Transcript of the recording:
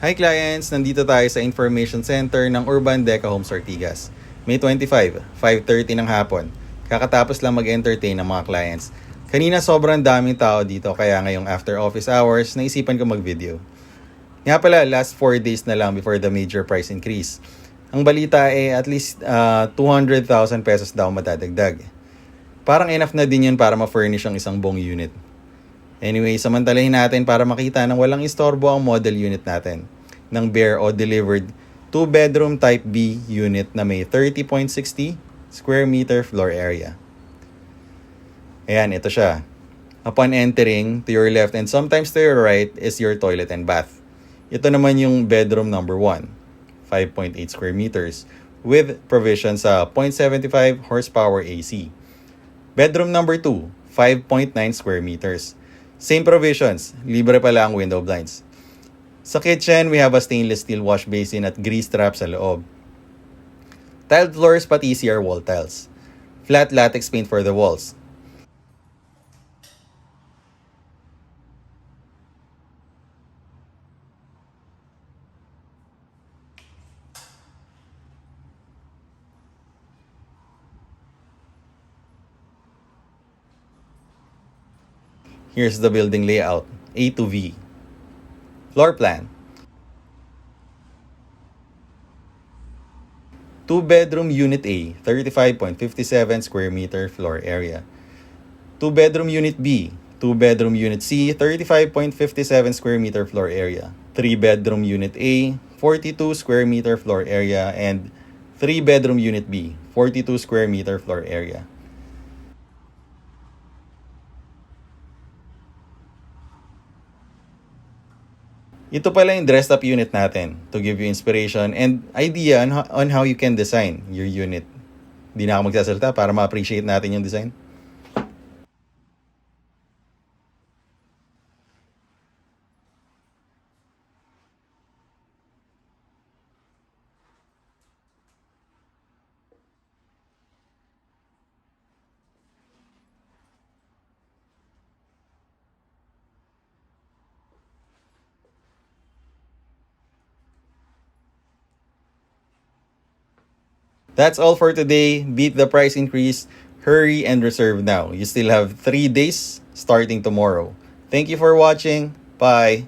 Hi clients! Nandito tayo sa Information Center ng Urban Deca Homes Ortigas. May 25, 5:30 ng hapon. Kakatapos lang mag-entertain ng mga clients. Kanina sobrang daming tao dito kaya ngayong after office hours naisipan ko mag-video. Nga pala, last 4 days na lang before the major price increase. Ang balita at least 200,000 pesos daw madadagdag. Parang enough na din yun para ma-furnish ang isang buong unit. Anyway, samantalahin natin para makita ng walang istorbo ang model unit natin ng bare o delivered 2-bedroom type B unit na may 30.60 square meter floor area. Ayan, ito siya. Upon entering, to your left and sometimes to your right is your toilet and bath. Ito naman yung bedroom number 1, 5.8 square meters with provision sa 0.75 horsepower AC. Bedroom number 2, 5.9 square meters. Same provisions, libre pala ang window blinds. Sa kitchen, we have a stainless steel wash basin at grease trap sa loob. Tiled floors pati ECR wall tiles. Flat latex paint for the walls. Here's the building layout, A to V. Floor plan. 2-bedroom Unit A, 35.57 square meter floor area. 2-bedroom Unit B, 2-bedroom Unit C, 35.57 square meter floor area. 3-bedroom Unit A, 42 square meter floor area, and 3-bedroom Unit B, 42 square meter floor area. Ito pala yung dressed up unit natin to give you inspiration and idea on how you can design your unit. Di na ako magsasalita para ma-appreciate natin yung design. That's all for today. Beat the price increase. Hurry and reserve now. You still have 3 days starting tomorrow. Thank you for watching. Bye.